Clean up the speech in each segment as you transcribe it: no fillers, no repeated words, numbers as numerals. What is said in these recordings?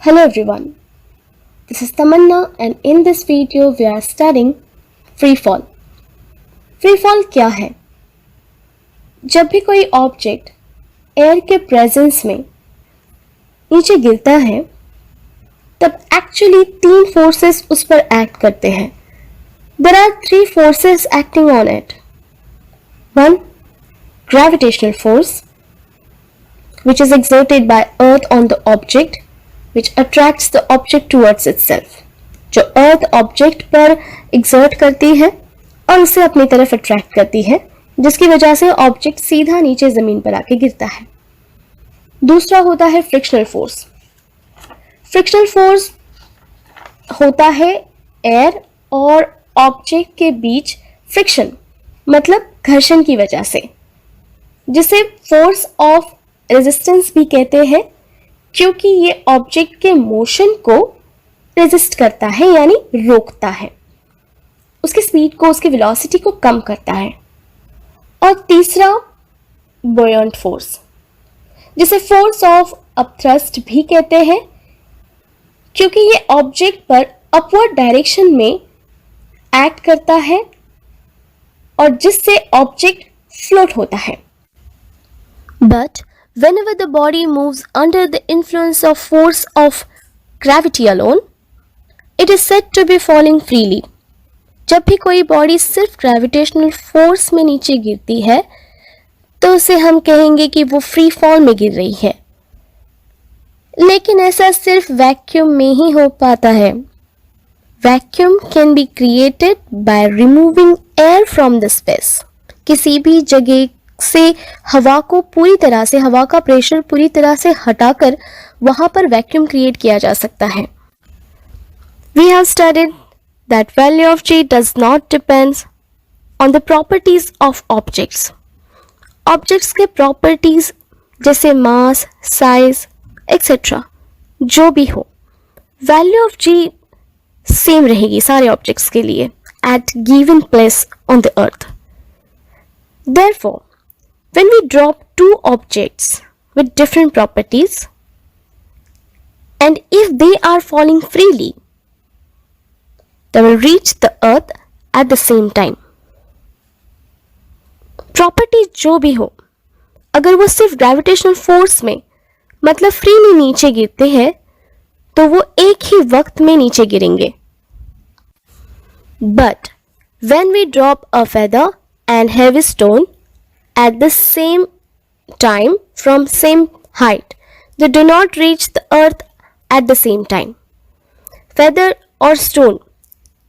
Hello everyone, this is Tamanna and in this video we are studying free fall. Free fall क्या है? जब भी कोई object air के प्रेजेंस में नीचे गिरता है तब एक्चुअली तीन फोर्सेस उस पर एक्ट करते हैं. There are three forces acting on it. One, gravitational force, which is exerted by Earth on the object, which attracts the object towards itself. जो अर्थ ऑब्जेक्ट पर एक्सर्ट करती है और उसे अपनी तरफ अट्रैक्ट करती है, जिसकी वजह से ऑब्जेक्ट सीधा नीचे जमीन पर आके गिरता है. दूसरा होता है फ्रिक्शनल फोर्स. फ्रिक्शनल फोर्स होता है एयर और ऑब्जेक्ट के बीच फ्रिक्शन, मतलब घर्षण की वजह से, जिसे फोर्स ऑफ रेजिस्टेंस भी कहते हैं, क्योंकि ये ऑब्जेक्ट के मोशन को रेजिस्ट करता है यानी रोकता है, उसकी स्पीड को, उसकी वेलोसिटी को कम करता है. और तीसरा बुयंट फोर्स, जिसे फोर्स ऑफ अपथ्रस्ट भी कहते हैं, क्योंकि ये ऑब्जेक्ट पर अपवर्ड डायरेक्शन में एक्ट करता है और जिससे ऑब्जेक्ट फ्लोट होता है. But whenever the body moves under the influence of force of gravity alone, it is said to be falling freely. जब भी कोई बॉडी सिर्फ ग्रेविटेशनल फोर्स में नीचे गिरती है तो उसे हम कहेंगे कि वो फ्री फॉल में गिर रही है. लेकिन ऐसा सिर्फ वैक्यूम में ही हो पाता है. Vacuum can be created by removing air from the space. किसी भी जगह से हवा को पूरी तरह से, हवा का प्रेशर पूरी तरह से हटाकर वहां पर वैक्यूम क्रिएट किया जा सकता है. We have studied that value of G does not depend on the properties of objects. Objects के properties जैसे mass, size, etc. जो भी हो, value of G सेम रहेगी सारे objects के लिए at given place on the earth. Therefore, when we drop two objects with different properties, and if they are falling freely, they will reach the earth at the same time. Property जो भी हो, अगर वो सिर्फ gravitational force में, मतलब freely नीचे गिरते हैं, तो वो एक ही वक्त में नीचे गिरेंगे. But when we drop a feather and heavy stone at the same time from same height, they do not reach the earth at the same time. Feather और stone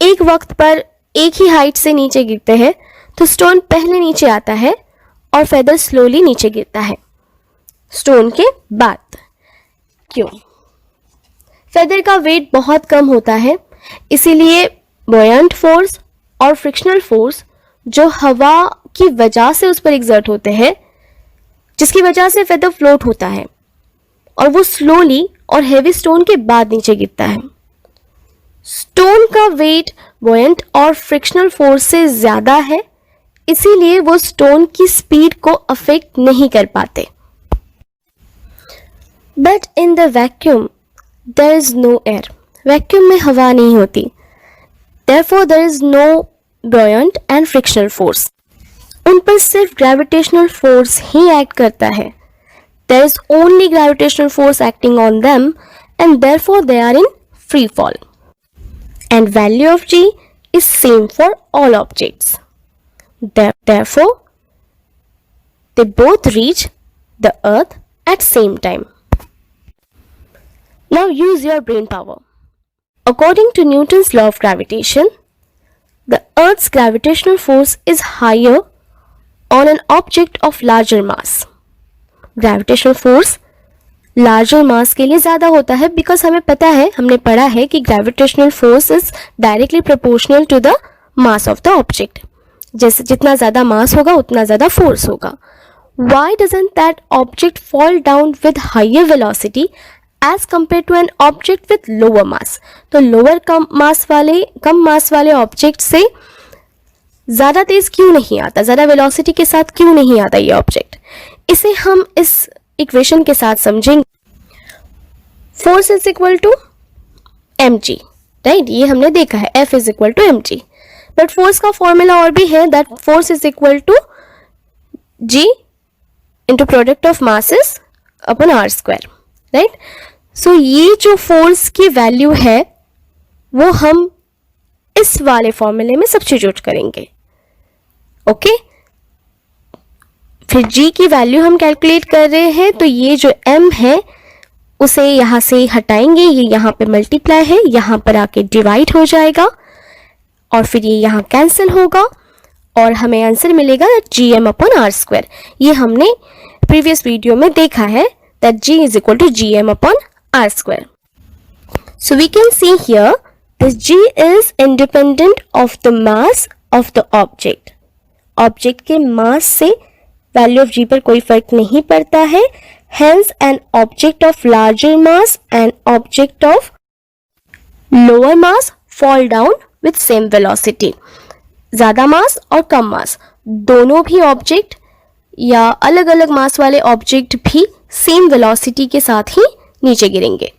एक वक्त पर एक ही हाइट से नीचे गिरते हैं तो स्टोन पहले नीचे आता है और फेदर स्लोली नीचे गिरता है स्टोन के बाद. क्यों? फेदर का वेट बहुत कम होता है, इसीलिए बुयंट फोर्स और फ्रिक्शनल फोर्स जो हवा की वजह से उस पर एक्सर्ट होते हैं, जिसकी वजह से फेदर फ्लोट होता है और वो स्लोली और हेवी स्टोन के बाद नीचे गिरता है. स्टोन का वेट बुयंट और फ्रिक्शनल फोर्स से ज्यादा है, इसीलिए वो स्टोन की स्पीड को अफेक्ट नहीं कर पाते. But in the vacuum there is no air. Vacuum में हवा नहीं होती, therefore there is no buoyant and frictional force. उन पर सिर्फ ग्रेविटेशनल फोर्स ही एक्ट करता है. There is only gravitational force acting on them and therefore they are in free fall. And value of G is same for all objects. Therefore, they both reach the earth at same time. Now use your brain power. According to Newton's law of gravitation, the Earth's gravitational force is higher on an object of larger mass. Gravitational force larger mass के लिए ज़्यादा होता है, because हमें पता है, हमने पढ़ा है कि gravitational force is directly proportional to the mass of the object. जैसे जितना ज़्यादा mass होगा उतना ज़्यादा force होगा. Why doesn't that object fall down with higher velocity as compared to an object with lower mass? तो lower कम मास वाले object से ज़्यादा तेज क्यों नहीं आता, ज़्यादा वेलोसिटी के साथ क्यों नहीं आता ये ऑब्जेक्ट? इसे हम इस इक्वेशन के साथ समझेंगे. Force is equal to mg, right, ये हमने देखा है F is equal to mg। But force का फॉर्मूला और भी है, that force is equal to g into product of masses upon r square, right. So ये जो फोर्स की वैल्यू है वो हम इस वाले फॉर्मूले में सब्स्टिट्यूट करेंगे, ओके। फिर g की वैल्यू हम कैलकुलेट कर रहे हैं, तो ये जो m है उसे यहां से हटाएंगे, ये यहां पे मल्टीप्लाई है, यहां पर आके डिवाइड हो जाएगा और फिर ये यहां कैंसिल होगा और हमें आंसर मिलेगा gm अपॉन r स्क्वायर। ये हमने प्रीवियस वीडियो में देखा है that g is equal to gm upon r square. So we can see here this g is independent of the mass of the object. Object के mass से value of g पर कोई फर्क नहीं पड़ता है। Hence, an object of larger mass and object of lower mass fall down with same velocity. ज़्यादा मास और कम मास दोनों भी ऑब्जेक्ट या अलग अलग मास वाले ऑब्जेक्ट भी सेम वेलोसिटी के साथ ही नीचे गिरेंगे।